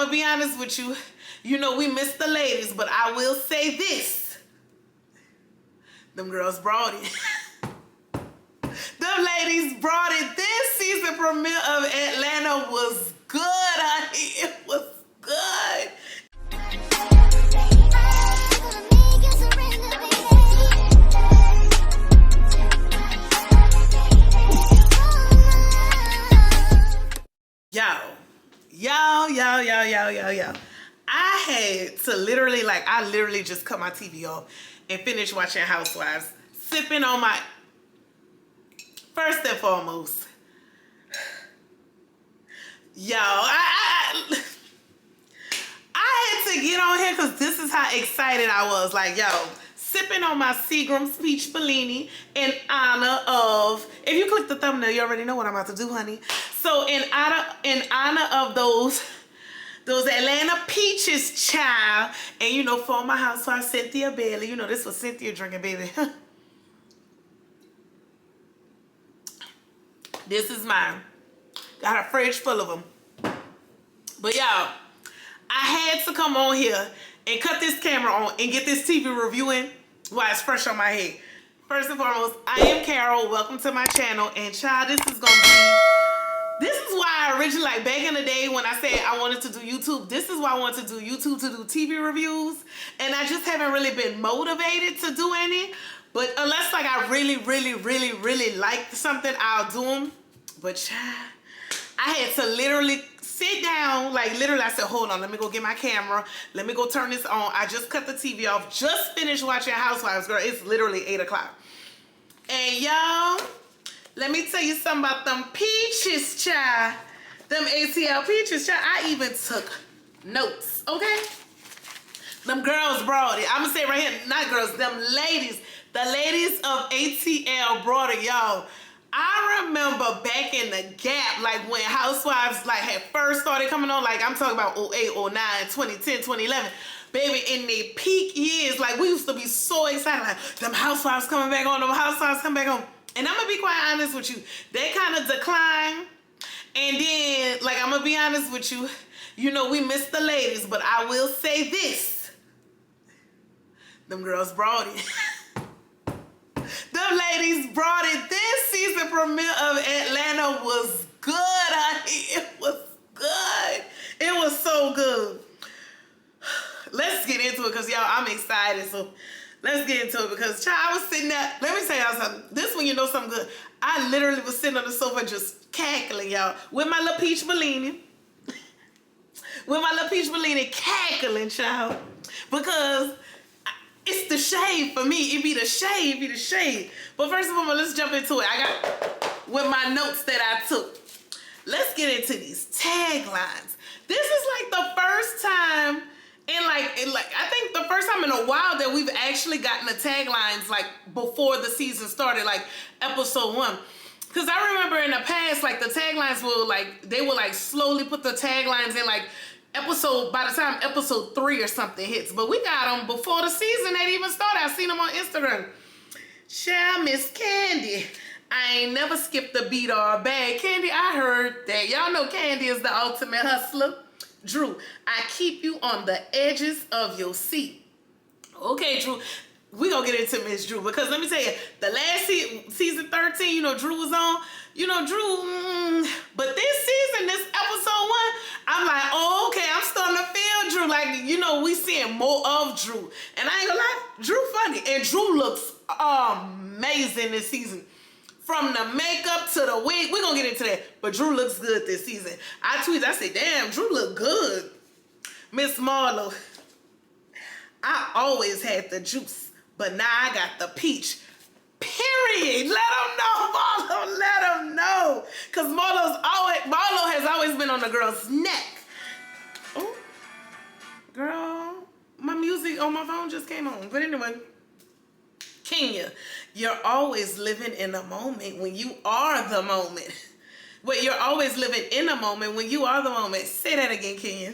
I'ma be honest with you. You know we miss the ladies, but I will say this. Them girls brought it. Them ladies brought it. This season premiere of Atlanta was good, honey. It was good. Yo. I had to literally, I literally just cut my TV off and finished watching Housewives, sipping on my, first and foremost, yo, I had to get on here because this is how excited I was. Like, yo, sipping on my Seagram's Peach Bellini in honor of, if you click the thumbnail, you already know what I'm about to do, honey. So in honor of those Atlanta peaches, child. And you know, former housewife Cynthia Bailey. You know, this was Cynthia drinking, baby. This is mine. Got a fridge full of them. But y'all, I had to come on here and cut this camera on and get this TV review in while it's fresh on my head. First and foremost, I am Carol. Welcome to my channel. And child, this is why I originally, back in the day when I said I wanted to do YouTube, this is why I wanted to do YouTube, to do TV reviews. And I just haven't really been motivated to do any. But unless I really like something, I'll do them. But child, I had to literally sit down, I said, hold on, let me go get my camera. Let me go turn this on. I just cut the TV off. Just finished watching Housewives, girl. It's literally 8 o'clock. And y'all, let me tell you something about them peaches, child. Them ATL peaches, child. I even took notes, okay? Them girls brought it. I'm going to say it right here, not girls, them ladies. The ladies of ATL brought it, y'all. I remember back in the gap, when Housewives, had first started coming on, I'm talking about 08, 09, 2010, 2011. Baby, in the peak years, we used to be so excited, them Housewives coming back on, them Housewives coming back on. And I'm going to be quite honest with you. They kind of declined. And then, I'm going to be honest with you. You know, we miss the ladies, but I will say this. Them girls brought it. Them ladies brought it. This season premiere of Atlanta was good, honey. It was good. It was so good. Let's get into it because, y'all, I'm excited. So let's get into it because, child, I was sitting there. Let me tell y'all something. This one, you know something good. I literally was sitting on the sofa just cackling, y'all, with my little peach Bellini. With my little peach Bellini cackling, child. Because it's the shade for me. It be the shade. But first of all, let's jump into it. I got, with my notes that I took. Let's get into these taglines. This is the first time I think the first time in a while that we've actually gotten the taglines before the season started, episode 1. Because I remember in the past, the taglines will they will slowly put the taglines in by the time episode 3 or something hits. But we got them before the season had even started. I seen them on Instagram. Child, Miss Candy. I ain't never skipped a beat or a bag. Candy, I heard that. Y'all know Candy is the ultimate hustler. Drew, I keep you on the edges of your seat. Okay, Drew. We gonna get into Miss Drew because let me tell you, the last season 13, Drew was on. Drew, but this season, this episode 1, I'm like, oh, okay, I'm starting to feel Drew. We seeing more of Drew. And I ain't gonna lie, Drew funny. And Drew looks amazing this season. From the makeup to the wig, we're gonna get into that. But Drew looks good this season. I tweeted, I said, damn, Drew look good. Miss Marlo, I always had the juice, but now I got the peach. Period. Let them know, Marlo. Let them know. Because Marlo has always been on the girl's neck. Oh, girl, my music on my phone just came on. But anyway, Kenya, you're always living in a moment when you are the moment. Wait, you're always living in a moment when you are the moment. Say that again, Kenya.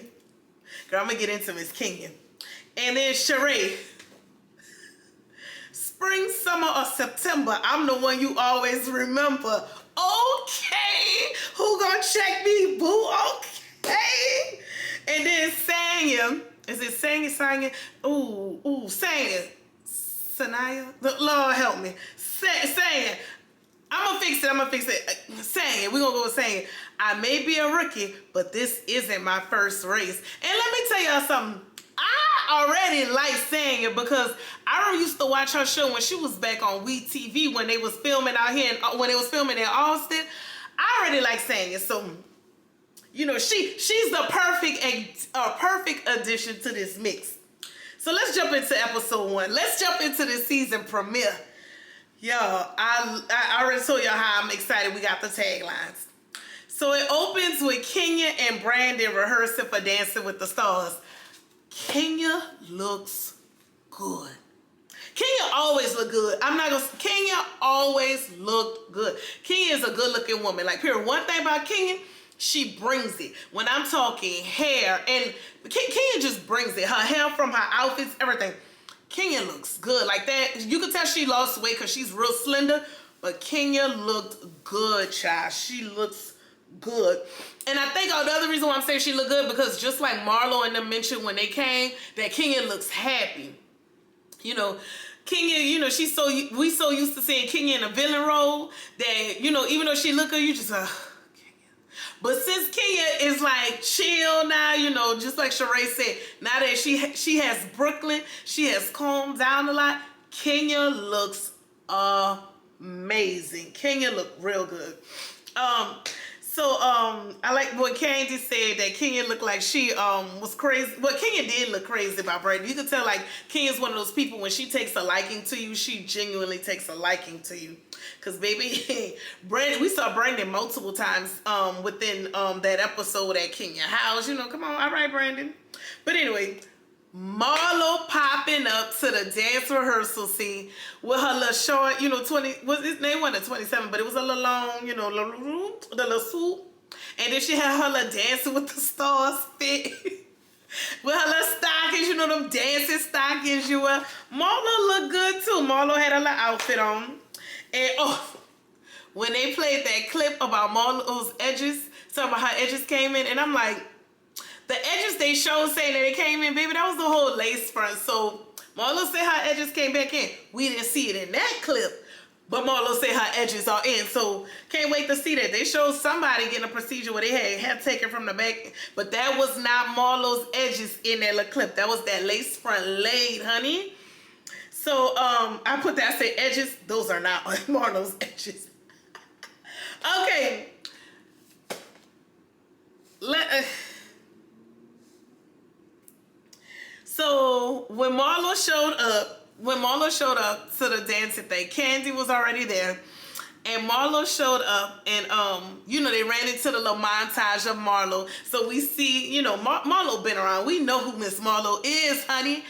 Girl, I'm going to get into Miss Kenya. And then Sheree. Spring, summer, or September, I'm the one you always remember. Okay. Who gonna check me, boo? Okay. And then Sanya, is it Sanya? Ooh, Sanya. Sanaya? Lord help me. Saying, I'm gonna fix it. Saying, we're gonna go with saying, I may be a rookie, but this isn't my first race. And let me tell y'all something. I already like saying it because I used to watch her show when she was back on We TV when they was filming out here, when they was filming in Austin. I already like saying it. So, you know, she's the perfect addition to this mix. So let's jump into episode 1. Let's jump into the season premiere. Y'all, I already told y'all how I'm excited we got the taglines. So it opens with Kenya and Brandon rehearsing for Dancing with the Stars. Kenya looks good. Kenya always look good. Kenya always looked good. Kenya is a good looking woman. Like, period. One thing about Kenya, she brings it. When I'm talking hair, and Kenya just brings it. Her hair from her outfits, everything. Kenya looks good. Like that, you can tell she lost weight because she's real slender, but Kenya looked good, child. She looks good. And I think the other reason why I'm saying she looked good, because just like Marlo and them mentioned when they came, that Kenya looks happy. You know, Kenya, you know, we so used to seeing Kenya in a villain role that, you know, even though she look good, you just but since Kenya is like chill now, you know, just like Sheree said, now that she has Brooklyn, she has calmed down a lot. Kenya looks amazing. Kenya look real good. I like when Candy said that Kenya looked like she was crazy. Well, Kenya did look crazy about Brandon. You can tell like Kenya's one of those people, when she takes a liking to you, she genuinely takes a liking to you. Cause baby, Brandon, we saw Brandon multiple times within that episode at Kenya house. You know, come on, all right, Brandon. But anyway, Marlo popping up to the dance rehearsal scene with her little short, you know, 20, was his name wasn't 27, but it was a little long, you know, the little suit. And then she had her little Dancing with the Stars fit. With her little stockings, you know, them dancing stockings you wear. Marlo looked good too. Marlo had a little outfit on. And when they played that clip about Marlo's edges, talking about her edges came in, and I'm like, the edges they showed saying that they came in, baby, that was the whole lace front. So Marlo said her edges came back in. We didn't see it in that clip, but Marlo said her edges are in. So can't wait to see that. They showed somebody getting a procedure where they had hair taken from the back, but that was not Marlo's edges in that little clip. That was that lace front laid, honey. So I put that, I said edges. Those are not Marlo's edges. Okay. So when Marlo showed up to the dancing thing, Candy was already there. And Marlo showed up, and you know, they ran into the little montage of Marlo. So we see, you know, Marlo been around. We know who Miss Marlo is, honey.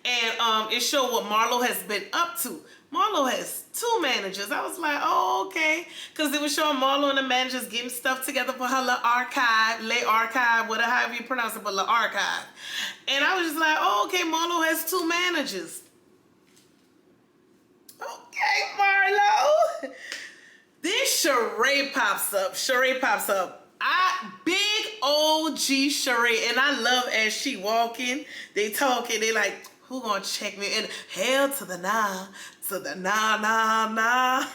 And it showed what Marlo has been up to. Marlo has 2 managers. I was like, oh, okay. Because it was showing Marlo and the managers getting stuff together for her little archive, whatever, however you pronounce it, but little archive. And I was just like, oh, okay, Marlo has 2 managers. Okay, Marlo. Then Sheree pops up. Big OG Sheree. And I love as she walking, they talking, they like, who gonna check me in? Hell to the nah, to the nah.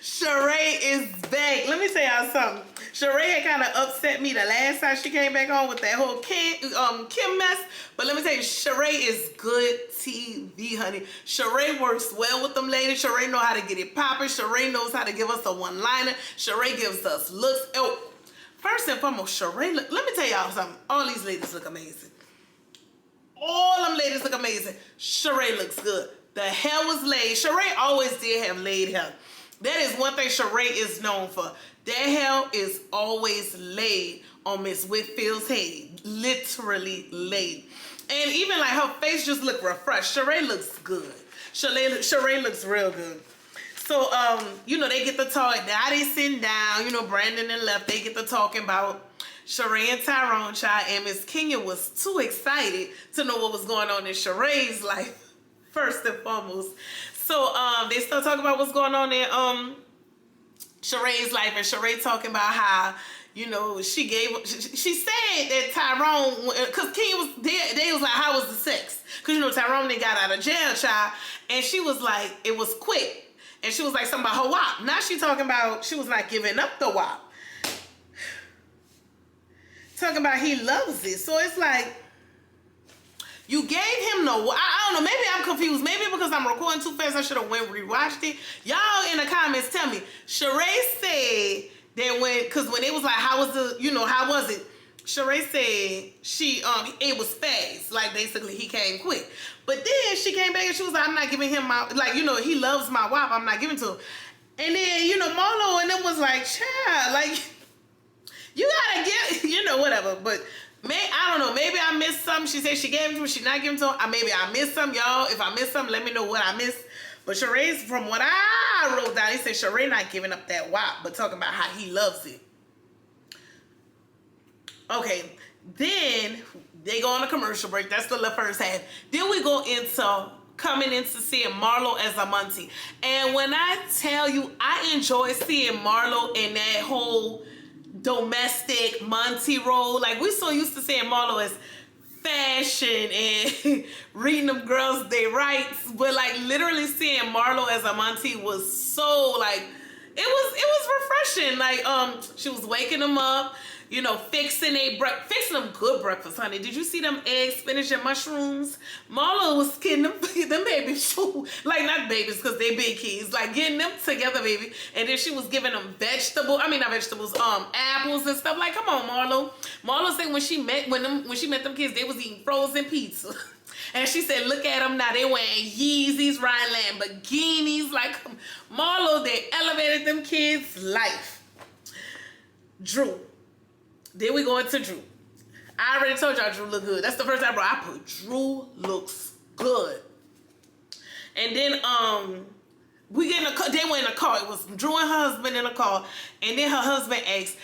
Sheree is back. Let me tell y'all something. Sheree had kind of upset me the last time she came back on with that whole Kim mess. But let me tell you, Sheree is good TV, honey. Sheree works well with them ladies. Sheree know how to get it popping. Sheree knows how to give us a one-liner. Sheree gives us looks. Oh, first and foremost, Sheree, let me tell y'all something. All these ladies look amazing. All them ladies look amazing. Sheree looks good. The hair was laid. Sheree always did have laid hair. That is one thing Sheree is known for. That hair is always laid on Miss Whitfield's head. Literally laid. And even like her face just look refreshed. Sheree looks good. Sheree looks real good. So, you know, they get to talk. Now they sitting down. You know, Brandon and left. They get to talking about Sheree and Tyrone, child. And Miss Kenya was too excited to know what was going on in Sheree's life, first and foremost. So, they start talking about what's going on in Sheree's life. And Sheree talking about how, you know, she said that Tyrone, because King was, they was like, how was the sex? Because, you know, Tyrone then got out of jail, child. And she was like, it was quick. And she was like, something about her WAP. Now she talking about, she was not giving up the WAP. Talking about he loves it. So it's like, you gave him no, I don't know, maybe I'm confused. Maybe because I'm recording too fast, I should have went rewatched it. Y'all in the comments tell me. Sheree said that because when it was like, how was the, you know, how was it? Sheree said it was fast. Like, basically, he came quick. But then she came back and she was like, I'm not giving him my, like, you know, he loves my WAP. I'm not giving to him. And then, you know, Marlo and them was like, child, like, you gotta get, you know, whatever. But I don't know. Maybe I missed something. She said she gave him to him. She not giving to him. Maybe I missed something, y'all. If I missed something, let me know what I missed. But Sheree's, from what I wrote down, he said Sheree not giving up that WAP, but talking about how he loves it. Okay. Then they go on a commercial break. That's the first half. Then we go into coming into seeing Marlo as a Monty. And when I tell you, I enjoy seeing Marlo in that whole domestic Monty role. Like, we so used to seeing Marlo as fashion and reading them girls their rights, but like literally seeing Marlo as a Monty was so like, it was refreshing. Like, she was waking them up, you know, fixing them good breakfast, honey. Did you see them eggs, spinach, and mushrooms? Marlo was getting them babies, like, not babies because they big kids, like getting them together, baby. And then she was giving them apples and stuff. Like, come on, Marlo. Marlo said when she met them kids, they was eating frozen pizza. And she said, look at them now. They wearing Yeezys, riding Lamborghinis. Like, Marlo, they elevated them kids' life. Drew. Then we go into Drew. I already told y'all Drew look good. That's the first time I put Drew looks good. And then we get in a car. They were in a car. It was Drew and her husband in a car. And then her husband asked,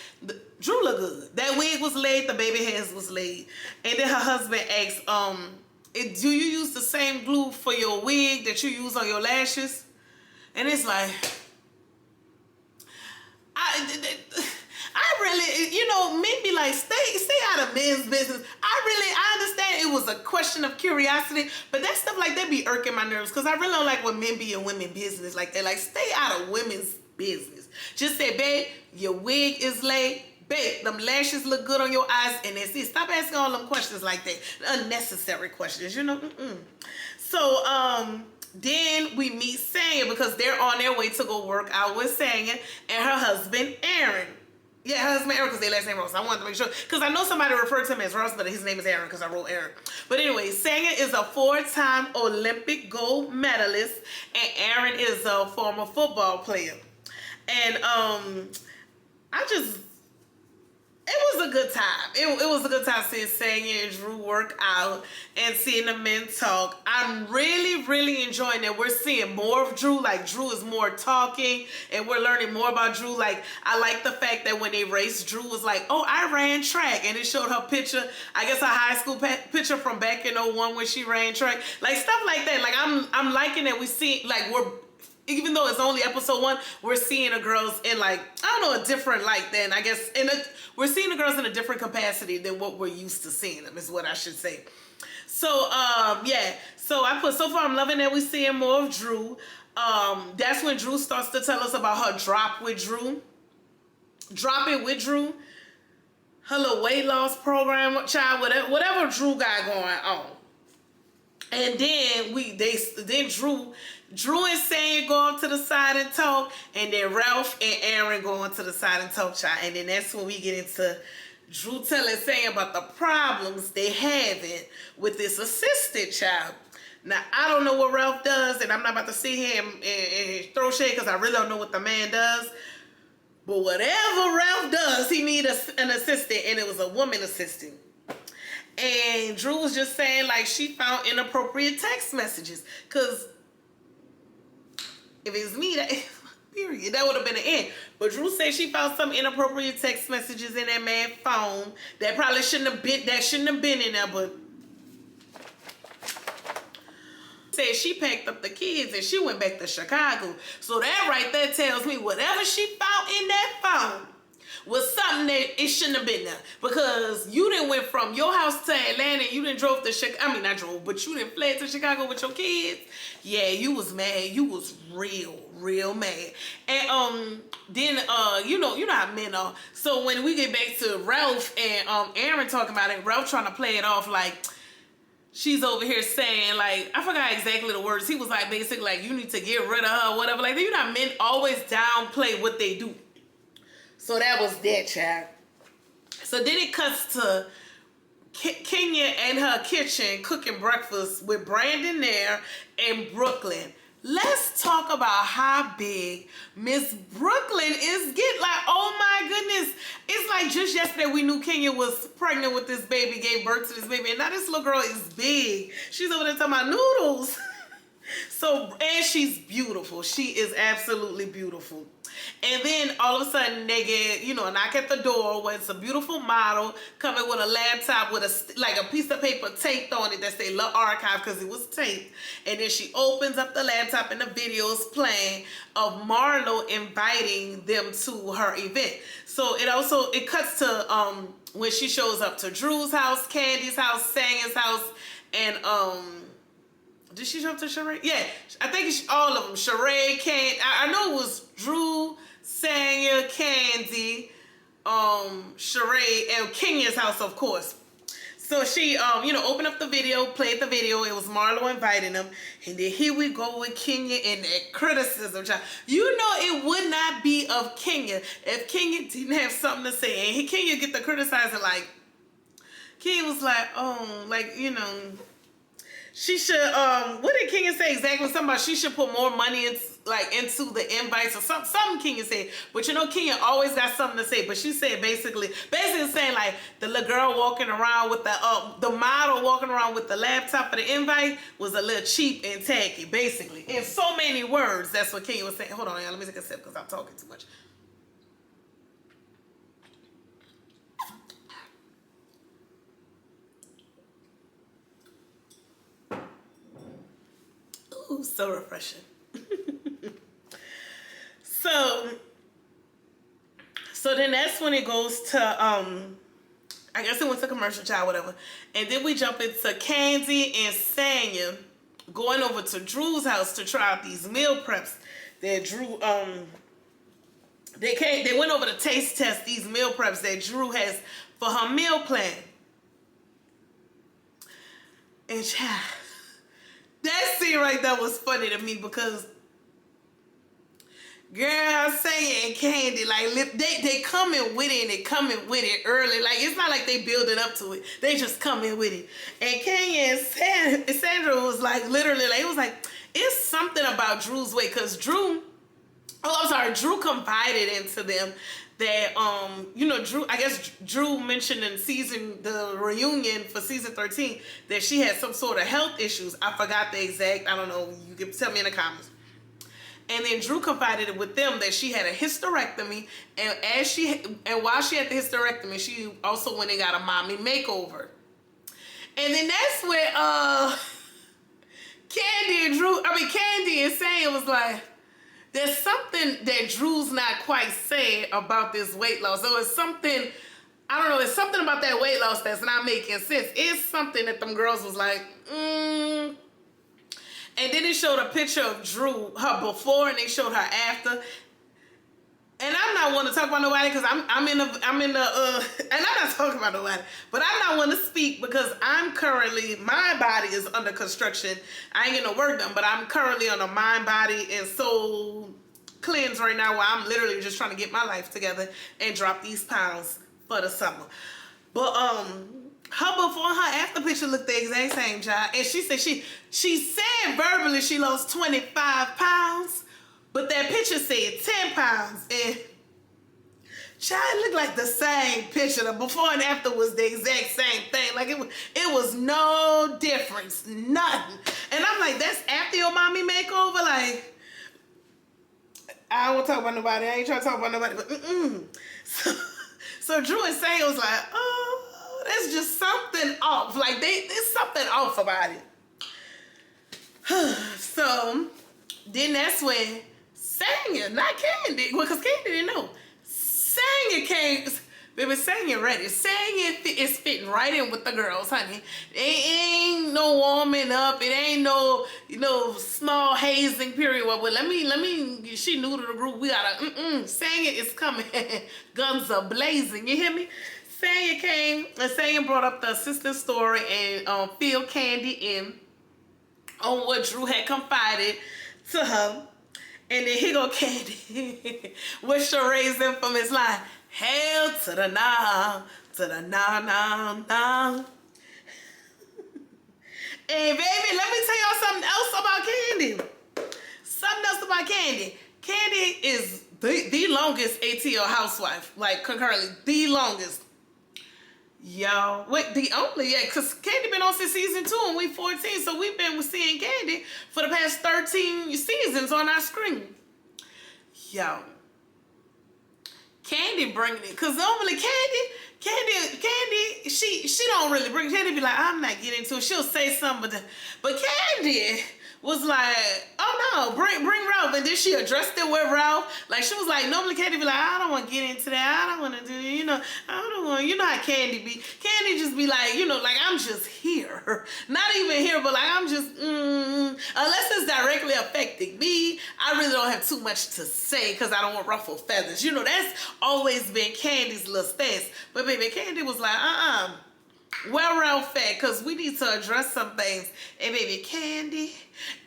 Drew look good. That wig was laid. The baby hairs was laid. And then her husband asked, do you use the same glue for your wig that you use on your lashes? And it's like, I really, you know, maybe like stay out of men's business. I understand it was a question of curiosity, but that stuff like that be irking my nerves because I really don't like when men be in women's business like that. Like, stay out of women's business. Just say, babe, your wig is laid. Babe, them lashes look good on your eyes, and that's it. Stop asking all them questions like that. Unnecessary questions, you know? So, then we meet Sanya because they're on their way to go work out with Sanya and her husband, Aaron. Yeah, her husband, Aaron, because their last name Ross. I wanted to make sure, because I know somebody referred to him as Ross, but his name is Aaron because I wrote Aaron. But anyway, Sanya is a 4-time Olympic gold medalist, and Aaron is a former football player. And it was a good time. It was a good time seeing Sanya and Drew work out and seeing the men talk. I'm really, really enjoying it. We're seeing more of Drew. Like, Drew is more talking and we're learning more about Drew. Like, I like the fact that when they raced, Drew was like, oh, I ran track. And it showed her picture, I guess her high school picture from back in 01 when she ran track. Like, stuff like that. Like, I'm liking that we see, like, even though it's only episode 1, we're seeing the girls in, like, I don't know, a different light than, I guess, we're seeing the girls in a different capacity than what we're used to seeing them, is what I should say. So, yeah. So so far I'm loving that we're seeing more of Drew. That's when Drew starts to tell us about her drop it with Drew. Her little weight loss program, child, whatever Drew got going on. And then Drew and Sanya go off to the side and talk, and then Ralph and Aaron go on to the side and talk, child. And then that's when we get into Drew telling Sanya about the problems they having with this assistant, child. Now, I don't know what Ralph does, and I'm not about to sit here and throw shade because I really don't know what the man does. But whatever Ralph does, he needs an assistant, and it was a woman assistant. And Drew was just saying, like, she found inappropriate text messages. Because if it's me, period, that would have been the end. But Drew said she found some inappropriate text messages in that man's phone that probably shouldn't have been in there, but said she packed up the kids and she went back to Chicago. So that right there tells me whatever she found in that phone was something it shouldn't have been there because you didn't went from your house to Atlanta. You didn't drove to Chicago. I mean, not drove, but you didn't fled to Chicago with your kids. Yeah, you was mad. You was real mad. And then you know how men are. So when we get back to Ralph and Aaron talking about it, Ralph trying to play it off like she's over here saying, like, I forgot exactly the words. He was like, basically, like, you need to get rid of her or whatever. Like, you know, men always downplay what they do. So that was that, child. So then it cuts to Kenya in her kitchen cooking breakfast with Brandon there in Brooklyn. Let's talk about how big Miss Brooklyn is getting. Like, oh my goodness. It's like just yesterday we knew Kenya was pregnant with this baby, gave birth to this baby, and now this little girl is big. She's over there talking about noodles. So, and she's beautiful. She is absolutely beautiful. And then all of a sudden they get, you know, a knock at the door where it's a beautiful model coming with a laptop with a piece of paper taped on it that say Love Archive because it was taped. And then she opens up the laptop and the video's playing of Marlo inviting them to her event. So it cuts to when she shows up to Drew's house, Candy's house, Sanya's house, and did she show up to Sheree? Yeah, I think it's all of them. Sheree, Candy. I know it was Drew, Sanya, Candy, Sheree, and Kenya's house, of course. So she, opened up the video, played the video. It was Marlo inviting them. And then here we go with Kenya and that criticism. You know it would not be of Kenya if Kenya didn't have something to say. And Kenya get the criticizing like, Kenya was like, she should, what did Kenya say exactly? Something about she should put more money into the invites or something Kenya said. But you know, Kenya always got something to say. But she said basically saying like the little girl walking around with the model walking around with the laptop for the invite was a little cheap and tacky, basically. In so many words, that's what Kenya was saying. Hold on, y'all, let me take a sip because I'm talking too much. Ooh, so refreshing. So then that's when it goes to I guess it went to commercial, child, whatever. And then we jump into Candy and Sanya going over to Drew's house to try out these meal preps that Drew they went over to taste test these meal preps that Drew has for her meal plan. And child, that scene right there was funny to me because girl, Sanya and Candy, like they coming with it and they coming with it early. Like it's not like they building up to it. They just coming with it. And Kenya and Sandra was like literally like it was like it's something about Drew's way because Drew confided into them that Drew mentioned in the reunion for season 13 that she had some sort of health issues. I forgot the exact, I don't know, you can tell me in the comments. And then Drew confided with them that she had a hysterectomy, and while she had the hysterectomy, she also went and got a mommy makeover. And then that's where Candy and Sanya was like, there's something that Drew's not quite saying about this weight loss. So it's something, I don't know, it's something about that weight loss that's not making sense. It's something that them girls was like, And then they showed a picture of Drew, her before, and they showed her after. And I'm not one to talk about nobody because I'm in the, and I'm not talking about nobody, but I'm not one to speak because my body is under construction. I ain't getting no work done, but I'm currently on a mind, body, and soul cleanse right now where I'm literally just trying to get my life together and drop these pounds for the summer. But, her before and her after picture looked the exact same, child. And she said she said verbally she lost 25 pounds, but that picture said 10 pounds. And child, it looked like the same picture. The before and after was the exact same thing. Like it was no difference, nothing. And I'm like, that's after your mommy makeover? Like, I don't want to talk about nobody. I ain't trying to talk about nobody, but So Drew and Sanya was like, oh, there's just something off. Like, there's something off about it. So, then that's when Sanya, not Candy, because Candy didn't know. Sanya came, Baby, Sanya ready. Sanya is fitting right in with the girls, honey. It ain't no warming up. It ain't no, small hazing period. Well, let me, she new to the group. We gotta, Sanya is coming. Guns are blazing. You hear me? Sanya came, and Sanya brought up the assistant story and filled Candy in on what Drew had confided to her. And then here go Candy with Sheree's infamous line, "Hail to the nah, to the nah, nah, nah." And baby, let me tell y'all something else about Candy. Something else about Candy. Candy is the longest ATL housewife, like concurrently, the longest. Yo, wait, the only, yeah, because Candy been on since season 2 and we 14, so we've been seeing Candy for the past 13 seasons on our screen. Yo, Candy bringing it, because normally Candy, she don't really bring, Candy be like, I'm not getting into it, she'll say something, but Candy was like, oh no, bring Ralph. And then she addressed it with Ralph. Like, she was like, normally Candy be like, I don't want to get into that. I don't want to do, I don't want, how Candy be. Candy just be like, like, I'm just here. Not even here, but like, I'm just, unless it's directly affecting me, I really don't have too much to say because I don't want ruffle feathers. That's always been Candy's little stance. But baby, Candy was like, well, Ralph at, because we need to address some things. And baby, Candy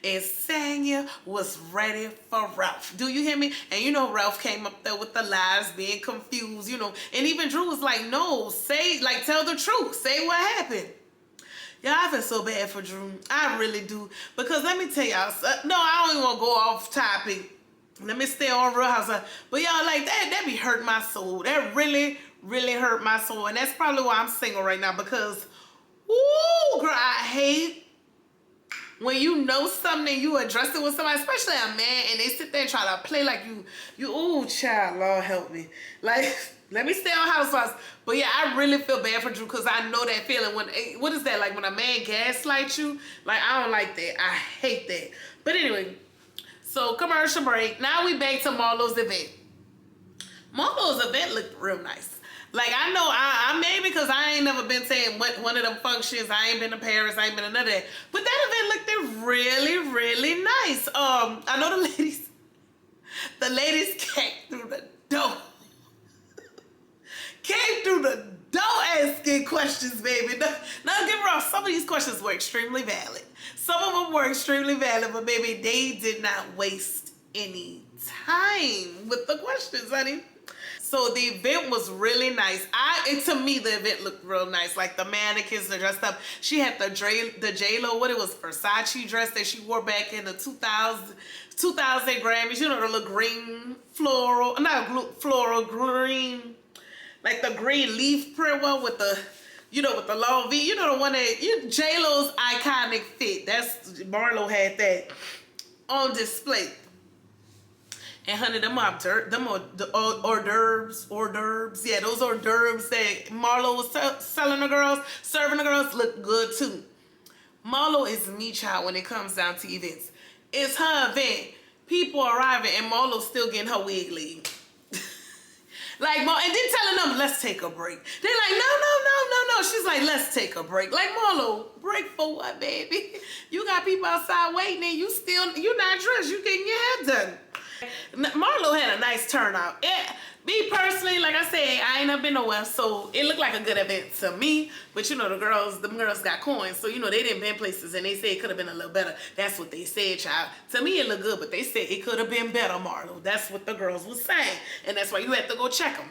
and Sanya was ready for Ralph. Do you hear me? And Ralph came up there with the lies, being confused, and even Drew was like, no, tell the truth. Say what happened. Y'all, I feel so bad for Drew. I really do. Because let me tell y'all, no, I don't even want to go off topic. Let me stay on Real Housewives. But y'all, like, that be hurt my soul. That really hurt my soul. And that's probably why I'm single right now, because, ooh, girl, I hate when you know something and you address it with somebody, especially a man, and they sit there and try to play like ooh, child, Lord help me. Like, let me stay on Housewives. But yeah, I really feel bad for Drew, because I know that feeling when, what is that, like when a man gaslights you? Like, I don't like that. I hate that. But anyway, so commercial break. Now we back to Marlo's event. Marlo's event looked real nice. Like, I know I maybe because I ain't never been saying one of them functions. I ain't been to Paris. I ain't been to none of that. But that event looked really nice. I know the ladies came through the door. Came through the door asking questions, baby. Now, get me wrong. Some of these questions were extremely valid. Some of them were extremely valid, but baby, they did not waste any time with the questions, honey. So the event was really nice. To me, the event looked real nice. Like, the mannequins are dressed up. She had the J-Lo, what it was, Versace dress that she wore back in the 2000 Grammys. The little green floral, not floral, green, like the green leaf print one with the, with the long V. The one that, J-Lo's iconic fit. Marlo had that on display. And honey, them hors d'oeuvres. Yeah, those hors d'oeuvres that Marlo was selling the girls, serving the girls, look good too. Marlo is me, child, when it comes down to events. It's her event. People arriving and Marlo's still getting her wig lead. Like, and then telling them, let's take a break. They're like, no. She's like, let's take a break. Like, Marlo, break for what, baby? You got people outside waiting and you're not dressed. You getting your hair done. Marlo had a nice turnout. Me personally, like I said, I ain't never been nowhere, so it looked like a good event to me. But the girls got coins, so they didn't been places, and they said it could have been a little better. That's what they said, child. To me, it looked good, but they said it could have been better, Marlo. That's what the girls was saying, and that's why you had to go check them.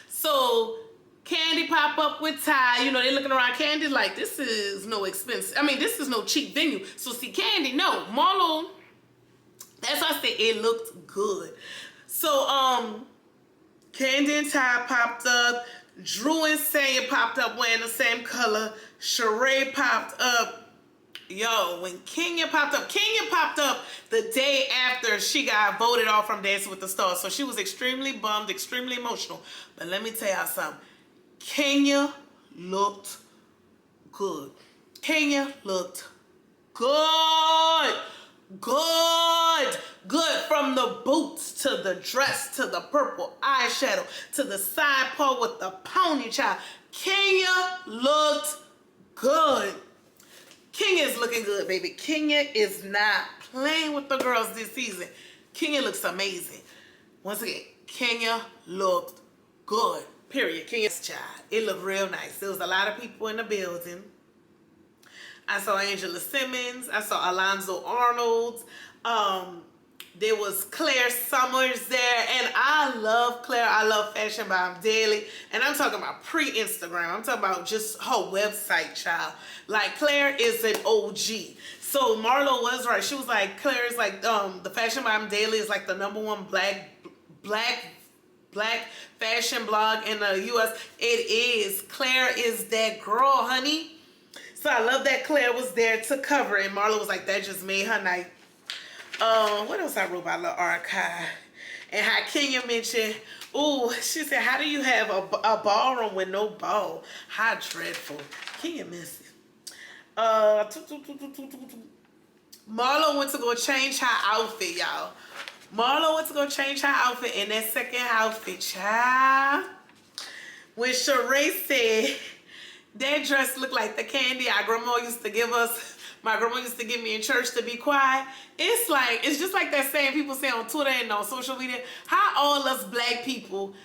So Candy pop up with Ty. They looking around. Candy like, this is no expense. I mean, this is no cheap venue. So see, Candy, no, Marlo. That's why I said it looked good. So, Candy and Ty popped up. Drew and Sanya popped up wearing the same color. Sheree popped up. Yo, when Kenya popped up the day after she got voted off from Dancing with the Stars. So she was extremely bummed, extremely emotional. But let me tell y'all something. Kenya looked good. Kenya looked good. Good from the boots to the dress to the purple eyeshadow to the side part with the pony, child. Kenya looked good. Kenya is looking good, baby. Kenya is not playing with the girls this season. Kenya looks amazing. Once again, Kenya looked good. Period. Kenya's child. It looked real nice. There was a lot of people in the building. I saw Angela Simmons. I saw Alonzo Arnold. There was Claire Summers there. And I love Claire. I love Fashion Bomb Daily. And I'm talking about pre-Instagram. I'm talking about just her website, child. Like, Claire is an OG. So Marlo was right. She was like, Claire is like, the Fashion Bomb Daily is like the #1 black fashion blog in the US. It is. Claire is that girl, honey. So I love that Claire was there to cover it. And Marlo was like, that just made her night. What else I wrote about the archive? And how Kenya mentioned, ooh, she said, how do you have a ballroom with no ball? How dreadful. Kenya missed it. Marlo went to go change her outfit, y'all. Marlo went to go change her outfit in that second outfit, child. When Sheree said, that dress looked like the candy our grandma used to give us. My grandma used to give me in church to be quiet. It's just like that saying people say on Twitter and on social media, how all us black people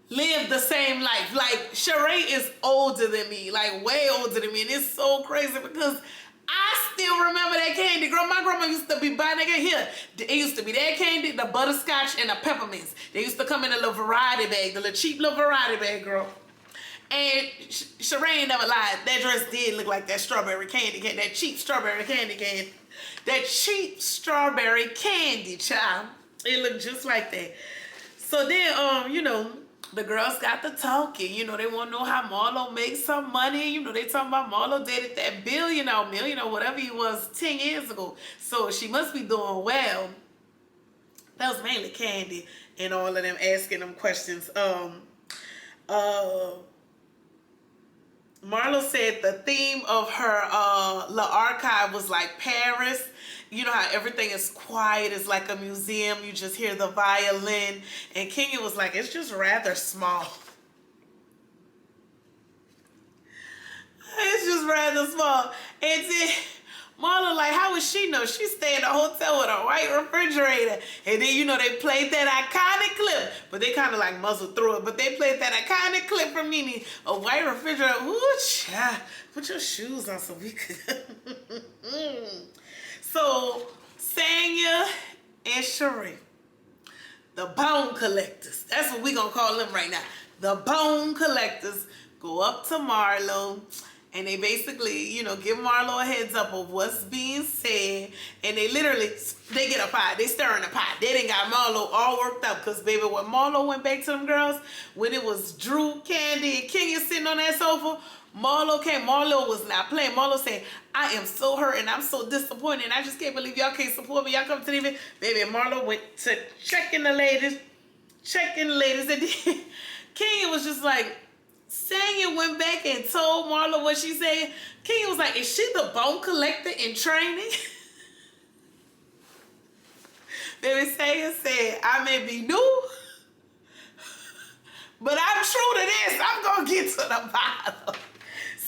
live the same life. Like, Sheree is older than me, like way older than me. And it's so crazy because I still remember that candy. Girl, my grandma used to be buying that here. It used to be that candy, the butterscotch, and the peppermints. They used to come in a little variety bag, the little cheap little variety bag, girl. And Sheree ain't never lied. That dress did look like that strawberry candy can, that cheap strawberry candy can. That cheap strawberry candy, child. It looked just like that. So then, you know, the girls got to talking. You know, they want to know how Marlo makes some money. You know, they talking about Marlo dated that million or whatever he was 10 years ago. So she must be doing well. That was mainly Candy and all of them asking them questions. Marlo said the theme of her La Archive was like Paris. You know how everything is quiet. It's like a museum. You just hear the violin. And Kenya was like, it's just rather small. It's just rather small. And then Marlo like, how would she know? She stayed in a hotel with a white refrigerator. And then, you know, they played that iconic clip. But they kind of like muzzled through it. But they played that iconic clip from Nene. A white refrigerator. Ooh, child. Put your shoes on so we could. So, Sanya and Sheree. The bone collectors. That's what we gonna call them right now. The bone collectors go up to Marlo. And they basically, you know, give Marlo a heads up of what's being said. And they literally, they get a pot. They stir in a pot. They done got Marlo all worked up. Because, baby, when Marlo went back to them girls, when it was Drew, Candy, and Kenya sitting on that sofa, Marlo came. Marlo was not playing. Marlo said, I am so hurt and I'm so disappointed. And I just can't believe y'all can't support me. Y'all come to the event. Baby, Marlo went to checking the ladies. And then Kenya was just like, Sanya went back and told Marlo what she said. Kenya was like, is she the bone collector in training? Baby, Sanya said, I may be new, but I'm true to this. I'm going to get to the bottom.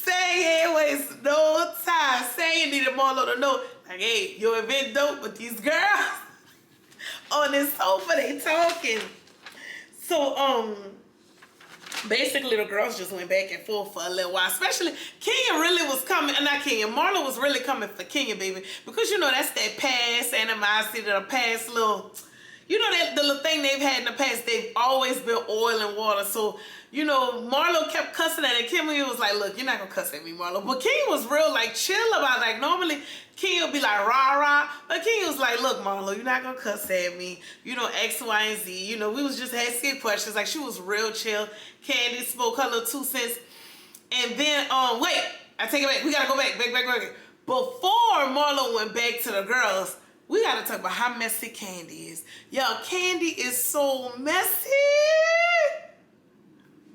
Sanya ain't waste no time. Sanya needed Marlo to know, like, hey, your event dope, but these girls on this sofa, they talking. So, basically, the girls just went back and forth for a little while. Especially, Kenya really was coming, not Kenya, Marlo was really coming for Kenya, baby. Because, you know, that's that past animosity, the past little, you know, that the little thing they've had in the past, they've always been oil and water. So, you know, Marlo kept cussing at it. Kenya was like, look, you're not going to cuss at me, Marlo. But Kenya was real, like, chill about it. Like, normally, Kenya would be like, rah-rah. But Kenya was like, look, Marlo, you're not going to cuss at me. You know, X, Y, and Z. You know, we was just asking questions. Like, she was real chill. Candy spoke her little 2 cents. And then, wait, I take it back. We got to go back. Before Marlo went back to the girls, we got to talk about how messy Candy is. Yo, Candy is so messy.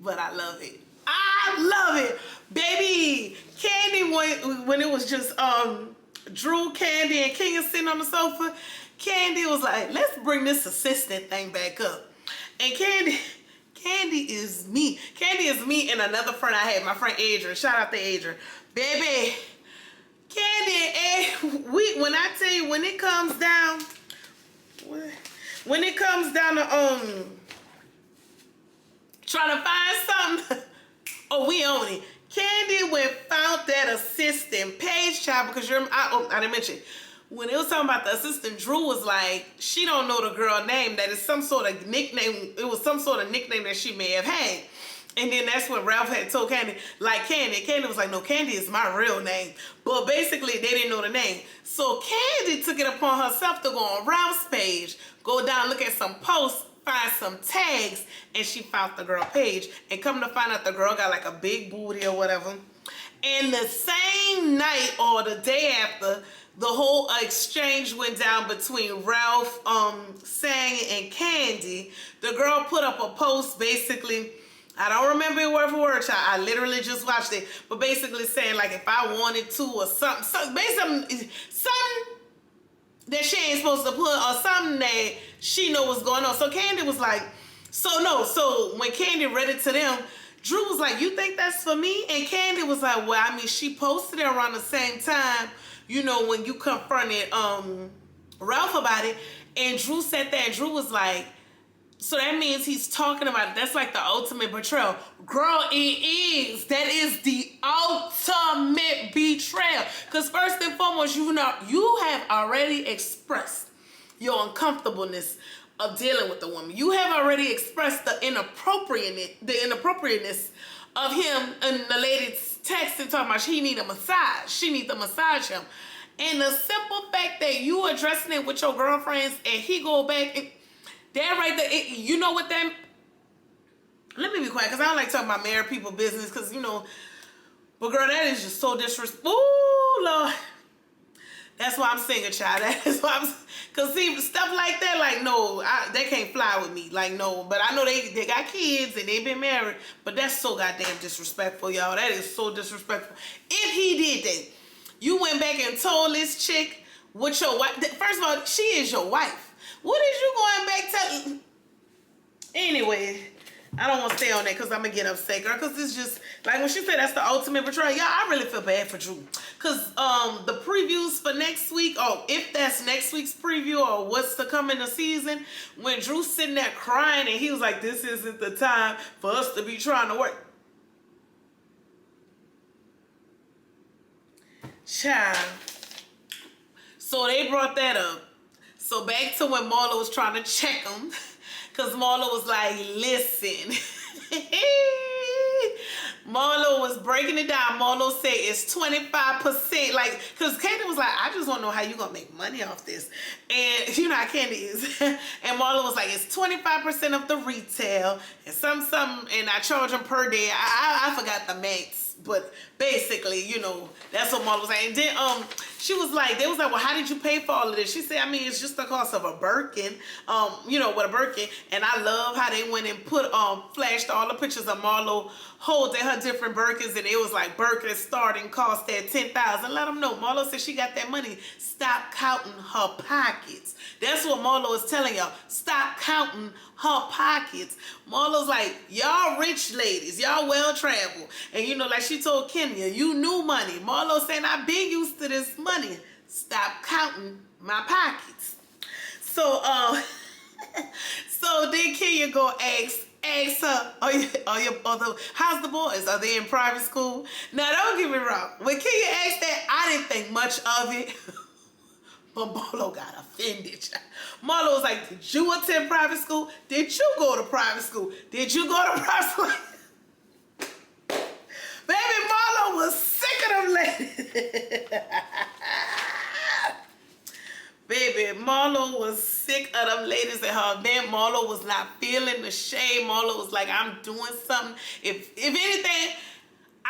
But I love it. I love it. Baby, Candy, when it was just Drew, Candy, and Kenya sitting on the sofa, Candy was like, let's bring this assistant thing back up. And Candy Candy is me. Candy is me and another friend I had, my friend Adrian. Shout out to Adrian. Baby, Candy and when I tell you, when it comes down to trying to find something, oh, we own it. Candy went found that assistant Paige child because I didn't mention when it was talking about the assistant. Drew was like, she don't know the girl name. That is some sort of nickname. It was some sort of nickname that she may have had. And then that's when Ralph had told Candy, like Candy. Candy was like, no, Candy is my real name. But basically, they didn't know the name. So Candy took it upon herself to go on Ralph's page, go down, look at some posts, find some tags, and she found the girl page. And come to find out, the girl got like a big booty or whatever. And the same night or the day after, the whole exchange went down between Ralph Sang and Candy. The girl put up a post basically, I don't remember it word for word, child. I literally just watched it. But basically saying like if I wanted to or something basically something that she ain't supposed to put or something that she know what's going on. So Candy was like, so when Candy read it to them, Drew was like, you think that's for me? And Candy was like, well, I mean, she posted it around the same time, you know, when you confronted Ralph about it. And Drew said that, and Drew was like, so that means he's talking about it. That's like the ultimate betrayal. Girl, it is. That is the ultimate betrayal. Because first and foremost, you know, you have already expressed your uncomfortableness of dealing with the woman. You have already expressed the inappropriateness of him and the lady's text and talking about she need a massage. She need to massage him. And the simple fact that you addressing it with your girlfriends and he go back and that right there, you know what that... Let me be quiet because I don't like talking about married people business because, you know, but girl, that is just so disrespectful. Ooh, Lord. That's why I'm single, child. That is why I'm... Because see, stuff like that, like, no, they can't fly with me. Like, no. But I know they got kids and they've been married. But that's so goddamn disrespectful, y'all. That is so disrespectful. If he did that, you went back and told this chick what your wife... First of all, she is your wife. What is you going back to? Anyway, I don't want to stay on that because I'm going to get upset, girl. Because it's just, like when she said that's the ultimate betrayal, y'all, I really feel bad for Drew. Because the previews for next week, or if that's next week's preview or what's to come in the season, when Drew's sitting there crying and he was like, this isn't the time for us to be trying to work. Child. So they brought that up. So back to when Marlo was trying to check him, because Marlo was like, listen. Marlo was breaking it down. Marlo said it's 25%. Like, because Candy was like, I just want to know how you going to make money off this. And you know how Candy is. And Marlo was like, it's 25% of the retail and something, and I charge them per day. I forgot the max. But basically, you know, that's what Marlo was saying. And then she was like, they was like, well, how did you pay for all of this? She said, I mean, it's just the cost of a Birkin, you know, with a Birkin. And I love how they went and put, flashed all the pictures of Marlo holding her different Birkins. And it was like Birkin starting cost at $10,000. Let them know. Marlo said she got that money. Stop counting her pockets. That's what Marlo is telling y'all. Stop counting her pockets. Marlo's like, y'all rich ladies, y'all well-traveled. And you know, like she told Kenya, you knew money. Marlo saying, I've been used to this money. Stop counting my pockets. So, so then Kenya go ask her, how's the boys? Are they in private school? Now, don't get me wrong. When Kenya asked that, I didn't think much of it. But Marlo got offended. Marlo was like, did you attend private school? Did you go to private school? Did you go to private school? Baby, Marlo was sick of them ladies. Baby, Marlo was sick of them ladies at her event. Marlo was not feeling the shade. Marlo was like, I'm doing something. If anything,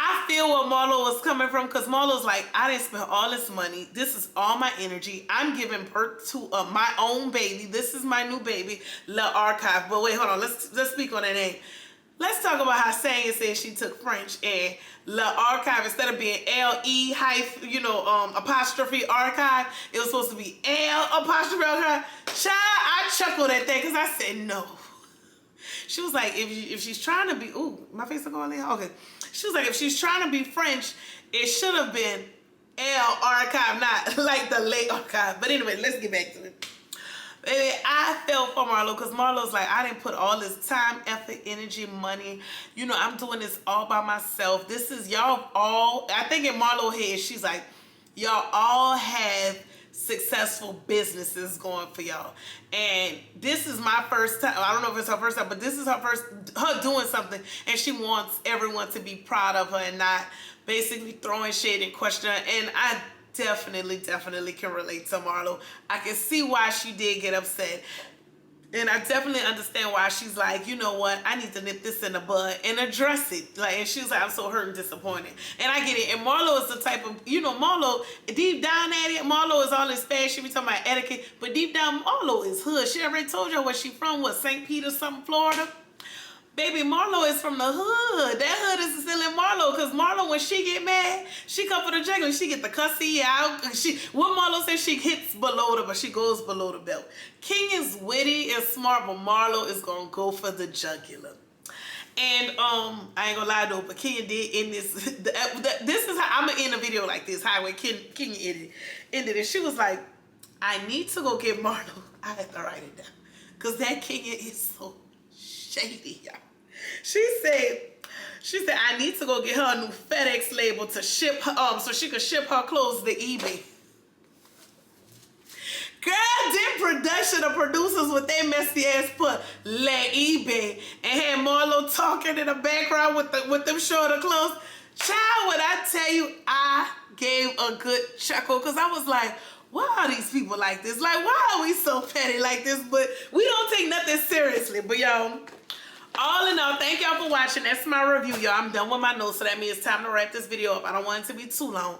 I feel where Marlo was coming from, because Marlo's like, I didn't spend all this money. This is all my energy. I'm giving birth to my own baby. This is my new baby, La Archive. But wait, hold on. Let's speak on that name. Let's talk about how Sanya said she took French and La Archive, instead of being L-E hyphen, you know, apostrophe archive, it was supposed to be L apostrophe archive. Child, I chuckled at that because I said no. She was like, if she's trying to be, ooh, my face is going there. Okay. She was like, if she's trying to be French, it should have been L archive, not like the late archive. But anyway, let's get back to it. Baby, I felt for Marlo because Marlo's like, I didn't put all this time, effort, energy, money. You know, I'm doing this all by myself. This is y'all all, I think in Marlo's head, she's like, y'all all have successful businesses going for y'all. And this is my first time. I don't know if it's her first time, but this is her doing something. And she wants everyone to be proud of her and not basically throwing shade and question her. And I definitely can relate to Marlo. I can see why she did get upset. And I definitely understand why she's like, you know what, I need to nip this in the bud and address it. Like, and she was like, I'm so hurt and disappointed. And I get it. And Marlo is the type of, you know, Marlo, deep down at it, Marlo is all this fast. She be talking about etiquette. But deep down, Marlo is hood. She already told you where she from, what, St. Peter, something, Florida? Baby, Marlo is from the hood. That hood is still in Marlo. Because Marlo, when she get mad, she come for the jugular. She get the cussy out. What Marlo says, she hits below the, but she goes below the belt. King is witty and smart, but Marlo is going to go for the jugular. And I ain't gonna lie though, but Kenya did end this. This is how I'm gonna end a video like this. How when Kenya ended it, she was like, "I need to go get Marlo." I had to write it down because that Kenya is so shady, y'all. She said, I need to go get her a new FedEx label to ship her, so she could ship her clothes to eBay. Girl, did production or producers with their messy ass put let eBay and had Marlo talking in the background with them shorter clothes. Child, when I tell you, I gave a good chuckle because I was like, why are these people like this? Like, why are we so petty like this? But we don't take nothing seriously. But y'all, all in all, thank y'all for watching. That's my review, y'all. I'm done with my notes, so that means it's time to wrap this video up. I don't want it to be too long.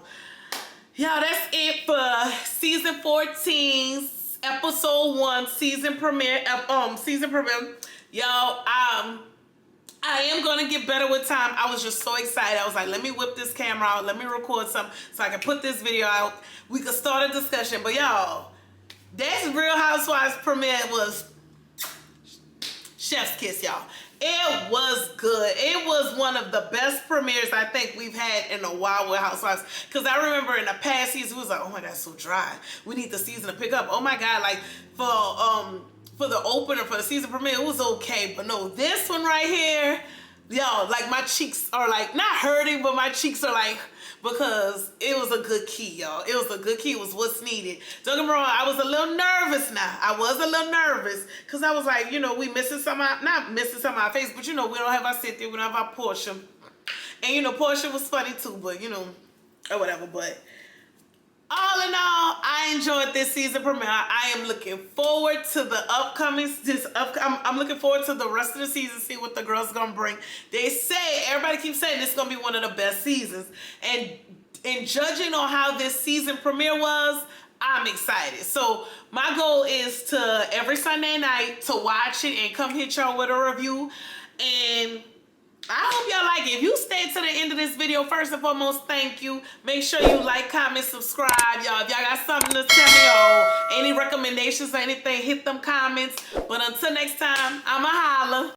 Y'all, that's it for season 14, episode 1, season premiere. Y'all, I am gonna get better with time. I was just so excited. I was like, let me whip this camera out. Let me record something so I can put this video out. We could start a discussion. But y'all, that Real Housewives premiere was chef's kiss, y'all. It was good. It was one of the best premieres I think we've had in a while with Housewives. Because I remember in the past season, it was like, oh my God, it's so dry. We need the season to pick up. Oh my God, like for the opener, for the season premiere, it was okay. But no, this one right here, y'all, like my cheeks are like, not hurting, but my cheeks are like, because it was a good key, y'all. It was a good key. It was what's needed. Don't get me wrong, I was a little nervous now. I was a little nervous because I was like, you know, we missing some, not missing some of our face, but you know, we don't have our Cynthia, we don't have our Portia. And you know, Portia was funny too, but you know, or whatever. But all in all, I enjoyed this season premiere. I am looking forward to the upcoming, I'm looking forward to the rest of the season, see what the girls gonna bring. They say, everybody keeps saying this is gonna be one of the best seasons. And judging on how this season premiere was, I'm excited. So my goal is to every Sunday night to watch it and come hit y'all with a review. And I hope y'all like it. If you stayed to the end of this video, first and foremost, thank you. Make sure you like, comment, subscribe, y'all. If y'all got something to tell me or any recommendations or anything, hit them comments. But until next time, I'ma holla.